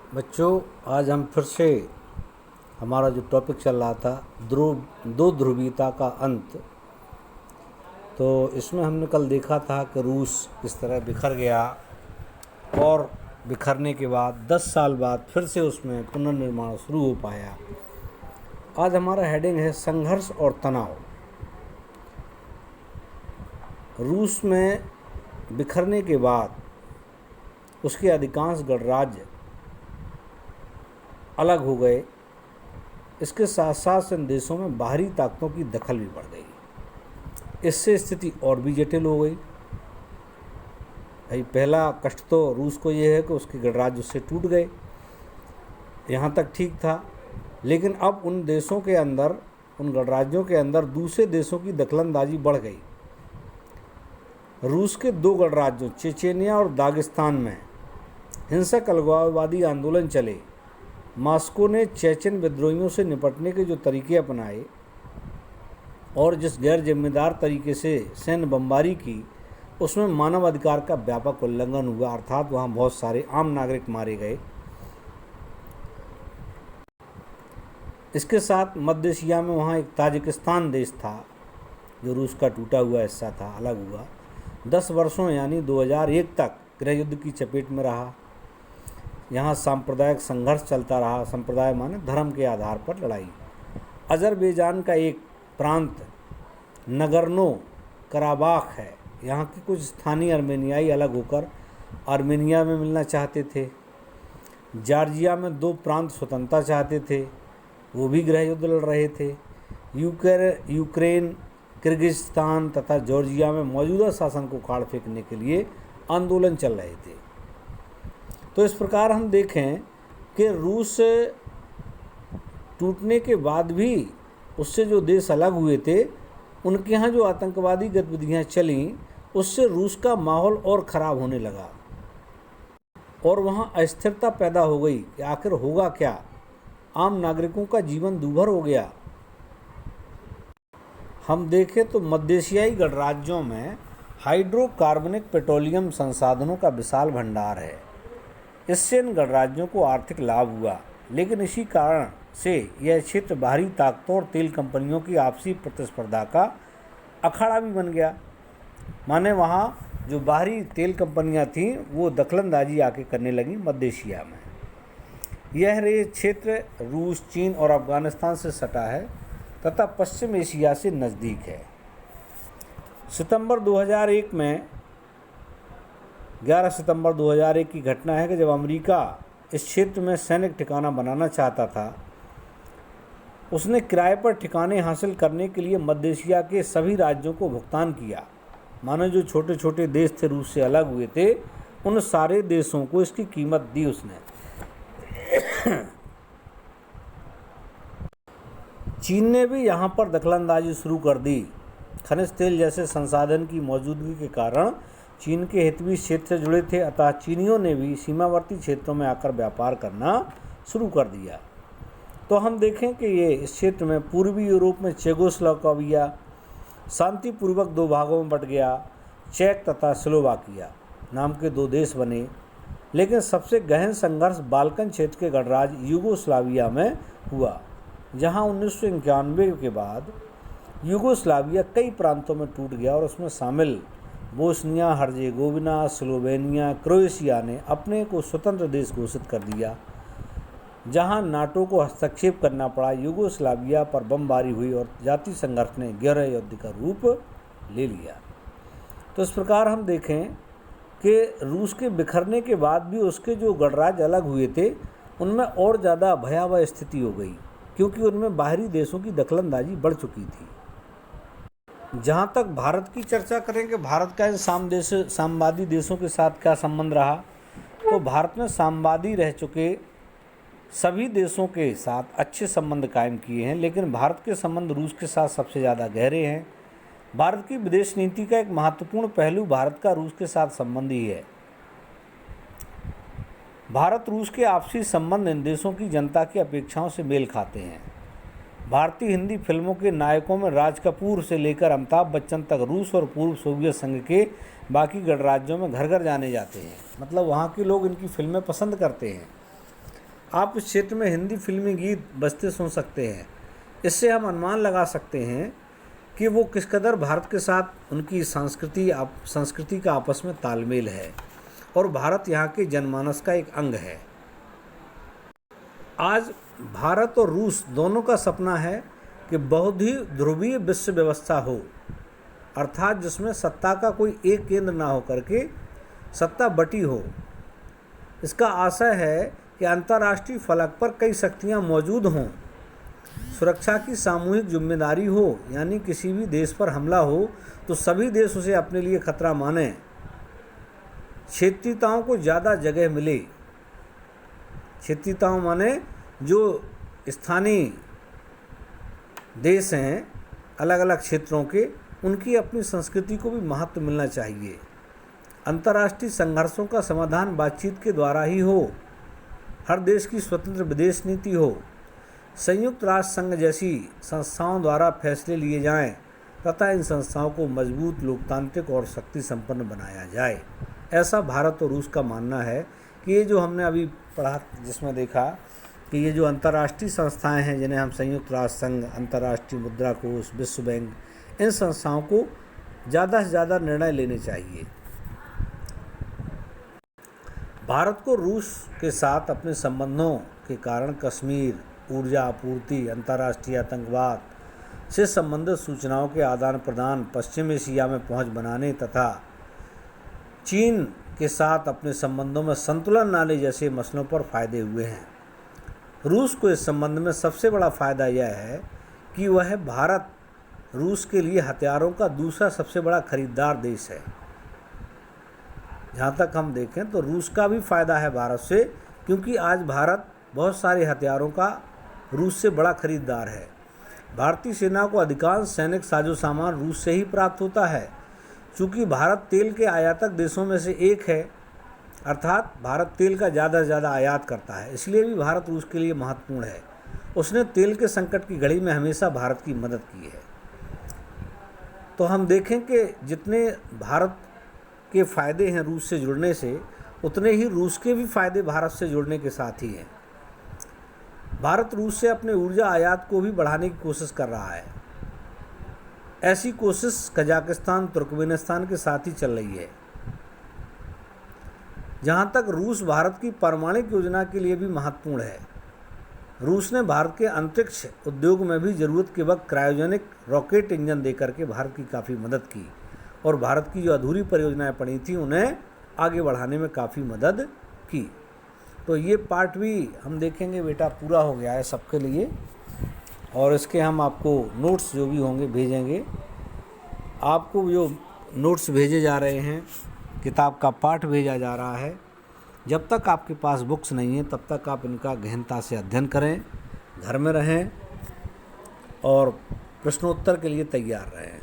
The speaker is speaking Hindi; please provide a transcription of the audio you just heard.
बच्चों, आज हम फिर से हमारा जो टॉपिक चल रहा था दो ध्रुवीयता का अंत। तो इसमें हमने कल देखा था कि रूस किस तरह बिखर गया और बिखरने के बाद 10 साल बाद फिर से उसमें पुनर्निर्माण शुरू हो पाया। आज हमारा हेडिंग है संघर्ष और तनाव। रूस में बिखरने के बाद उसके अधिकांश गणराज्य अलग हो गए। इसके साथ साथ इन देशों में बाहरी ताकतों की दखल भी बढ़ गई। इससे स्थिति और भी जटिल हो गई। भाई, पहला कष्ट तो रूस को ये है कि उसके गणराज्य उससे टूट गए। यहाँ तक ठीक था, लेकिन अब उन देशों के अंदर, उन गणराज्यों के अंदर दूसरे देशों की दखलंदाजी बढ़ गई। रूस के 2 गणराज्यों चेचेनिया और दागिस्तान में हिंसक अलगाववादी आंदोलन चले। मॉस्को ने चेचेन विद्रोहियों से निपटने के जो तरीके अपनाए और जिस गैर जिम्मेदार तरीके से सैन्य बमबारी की, उसमें मानवाधिकार का व्यापक उल्लंघन हुआ। अर्थात वहाँ बहुत सारे आम नागरिक मारे गए। इसके साथ मध्य एशिया में वहाँ एक ताजिकिस्तान देश था जो रूस का टूटा हुआ हिस्सा था, अलग हुआ। 10 वर्षों यानी 2001 तक गृह युद्ध की चपेट में रहा। यहाँ सांप्रदायिक संघर्ष चलता रहा। संप्रदाय माने धर्म के आधार पर लड़ाई। अजरबैजान का एक प्रांत नगर्नो कराबाख है। यहाँ के कुछ स्थानीय अर्मेनियाई अलग होकर आर्मेनिया में मिलना चाहते थे। जॉर्जिया में 2 प्रांत स्वतंत्रता चाहते थे, वो भी गृह युद्ध लड़ रहे थे। यूक्रेन, किर्गिस्तान तथा जॉर्जिया में मौजूदा शासन को उखाड़ फेंकने के लिए आंदोलन चल रहे थे। तो इस प्रकार हम देखें कि रूस टूटने के बाद भी उससे जो देश अलग हुए थे, उनके यहाँ जो आतंकवादी गतिविधियाँ चलीं, उससे रूस का माहौल और ख़राब होने लगा और वहाँ अस्थिरता पैदा हो गई कि आखिर होगा क्या। आम नागरिकों का जीवन दूभर हो गया। हम देखें तो मध्य एशियाई गणराज्यों में हाइड्रोकार्बनिक पेट्रोलियम संसाधनों का विशाल भंडार है। इससे इन गणराज्यों को आर्थिक लाभ हुआ, लेकिन इसी कारण से यह क्षेत्र बाहरी ताकतों और तेल कंपनियों की आपसी प्रतिस्पर्धा का अखाड़ा भी बन गया। माने वहाँ जो बाहरी तेल कंपनियाँ थीं वो दखलंदाजी आके करने लगी मध्य एशिया में। यह क्षेत्र रूस, चीन और अफगानिस्तान से सटा है तथा पश्चिम एशिया से नज़दीक है। सितंबर 2001 में 11 सितंबर 2001 की घटना है कि जब अमेरिका इस क्षेत्र में सैनिक ठिकाना बनाना चाहता था, उसने किराए पर ठिकाने हासिल करने के लिए मध्य एशिया के सभी राज्यों को भुगतान किया। मानो जो छोटे छोटे देश थे रूस से अलग हुए थे, उन सारे देशों को इसकी कीमत दी उसने। चीन ने भी यहाँ पर दखलंदाजी शुरू कर दी। खनिज तेल जैसे संसाधन की मौजूदगी के कारण चीन के हित भी इस क्षेत्र से जुड़े थे, अतः चीनियों ने भी सीमावर्ती क्षेत्रों में आकर व्यापार करना शुरू कर दिया। तो हम देखें कि ये इस क्षेत्र में पूर्वी यूरोप में चेकोस्लोवाकिया शांतिपूर्वक 2 भागों में बट गया। चेक तथा स्लोवाकिया नाम के 2 देश बने। लेकिन सबसे गहन संघर्ष बाल्कन क्षेत्र के गणराज्य यूगोस्लाविया में हुआ, जहाँ 1991 के बाद यूगोस्लाविया कई प्रांतों में टूट गया और उसमें शामिल बोस्निया हर्जेगोविना, स्लोवेनिया, क्रोएशिया ने अपने को स्वतंत्र देश घोषित कर दिया, जहां नाटो को हस्तक्षेप करना पड़ा। यूगोस्लाविया पर बमबारी हुई और जातीय संघर्ष ने गहरे युद्ध का रूप ले लिया। तो इस प्रकार हम देखें कि रूस के बिखरने के बाद भी उसके जो गणराज्य अलग हुए थे, उनमें और ज़्यादा भयावह स्थिति हो गई, क्योंकि उनमें बाहरी देशों की दखलंदाजी बढ़ चुकी थी। जहाँ तक भारत की चर्चा करें कि भारत का इन साम्यवादी देशों के साथ क्या संबंध रहा, तो भारत में साम्यवादी रह चुके सभी देशों के साथ अच्छे संबंध कायम किए हैं, लेकिन भारत के संबंध रूस के साथ सबसे ज़्यादा गहरे हैं। भारत की विदेश नीति का एक महत्वपूर्ण पहलू भारत का रूस के साथ संबंध ही है। भारत रूस के आपसी संबंध इन देशों की जनता की अपेक्षाओं से मेल खाते हैं। भारतीय हिंदी फिल्मों के नायकों में राज कपूर से लेकर अमिताभ बच्चन तक रूस और पूर्व सोवियत संघ के बाकी गणराज्यों में घर घर जाने जाते हैं। मतलब वहाँ के लोग इनकी फिल्में पसंद करते हैं। आप इस क्षेत्र में हिंदी फिल्मी गीत बजते सुन सकते हैं। इससे हम अनुमान लगा सकते हैं कि वो किस कदर भारत के साथ उनकी संस्कृति का आपस में तालमेल है और भारत यहाँ के जनमानस का एक अंग है। आज भारत और रूस दोनों का सपना है कि बहु ध्रुवीय विश्व व्यवस्था हो, अर्थात जिसमें सत्ता का कोई एक केंद्र ना हो करके सत्ता बटी हो। इसका आशय है कि अंतर्राष्ट्रीय फलक पर कई शक्तियाँ मौजूद हों, सुरक्षा की सामूहिक जिम्मेदारी हो, यानी किसी भी देश पर हमला हो तो सभी देश उसे अपने लिए खतरा माने, क्षेत्रीयताओं को ज़्यादा जगह मिले। क्षेत्रीयताओं माने जो स्थानीय देश हैं अलग अलग क्षेत्रों के, उनकी अपनी संस्कृति को भी महत्व मिलना चाहिए। अंतर्राष्ट्रीय संघर्षों का समाधान बातचीत के द्वारा ही हो, हर देश की स्वतंत्र विदेश नीति हो, संयुक्त राष्ट्र संघ जैसी संस्थाओं द्वारा फैसले लिए जाएं तथा इन संस्थाओं को मजबूत, लोकतांत्रिक और शक्ति संपन्न बनाया जाए। ऐसा भारत और रूस का मानना है कि ये जो हमने अभी पढ़ा, जिसमें देखा कि ये जो अंतर्राष्ट्रीय संस्थाएं हैं जिन्हें हम संयुक्त राष्ट्र संघ, अंतर्राष्ट्रीय मुद्रा कोष, विश्व बैंक, इन संस्थाओं को ज़्यादा से ज़्यादा निर्णय लेने चाहिए। भारत को रूस के साथ अपने संबंधों के कारण कश्मीर, ऊर्जा आपूर्ति, अंतर्राष्ट्रीय आतंकवाद से संबंधित सूचनाओं के आदान प्रदान, पश्चिम एशिया में पहुंच बनाने तथा चीन के साथ अपने संबंधों में संतुलन लाने जैसे मसलों पर फ़ायदे हुए हैं। रूस को इस संबंध में सबसे बड़ा फ़ायदा यह है कि वह भारत रूस के लिए हथियारों का दूसरा सबसे बड़ा खरीदार देश है। जहाँ तक हम देखें तो रूस का भी फ़ायदा है भारत से, क्योंकि आज भारत बहुत सारे हथियारों का रूस से बड़ा खरीदार है। भारतीय सेना को अधिकांश सैनिक साजो सामान रूस से ही प्राप्त होता है। चूँकि भारत तेल के आयातक देशों में से एक है, अर्थात भारत तेल का ज़्यादा से ज़्यादा आयात करता है, इसलिए भी भारत रूस के लिए महत्वपूर्ण है। उसने तेल के संकट की घड़ी में हमेशा भारत की मदद की है। तो हम देखें कि जितने भारत के फ़ायदे हैं रूस से जुड़ने से, उतने ही रूस के भी फ़ायदे भारत से जुड़ने के साथ ही हैं। भारत रूस से अपने ऊर्जा आयात को भी बढ़ाने की कोशिश कर रहा है। ऐसी कोशिश कजाकिस्तान, तुर्कमेनिस्तान के साथ ही चल रही है। जहाँ तक रूस भारत की परमाणु योजना के लिए भी महत्वपूर्ण है। रूस ने भारत के अंतरिक्ष उद्योग में भी ज़रूरत के वक्त क्रायोजेनिक रॉकेट इंजन देकर के भारत की काफ़ी मदद की और भारत की जो अधूरी परियोजनाएं पड़ी थी उन्हें आगे बढ़ाने में काफ़ी मदद की। तो ये पार्ट भी हम देखेंगे बेटा, पूरा हो गया है सबके लिए, और इसके हम आपको नोट्स जो भी होंगे भेजेंगे। आपको जो नोट्स भेजे जा रहे हैं, किताब का पाठ भेजा जा रहा है, जब तक आपके पास बुक्स नहीं है तब तक आप इनका गहनता से अध्ययन करें, घर में रहें और प्रश्नोत्तर के लिए तैयार रहें।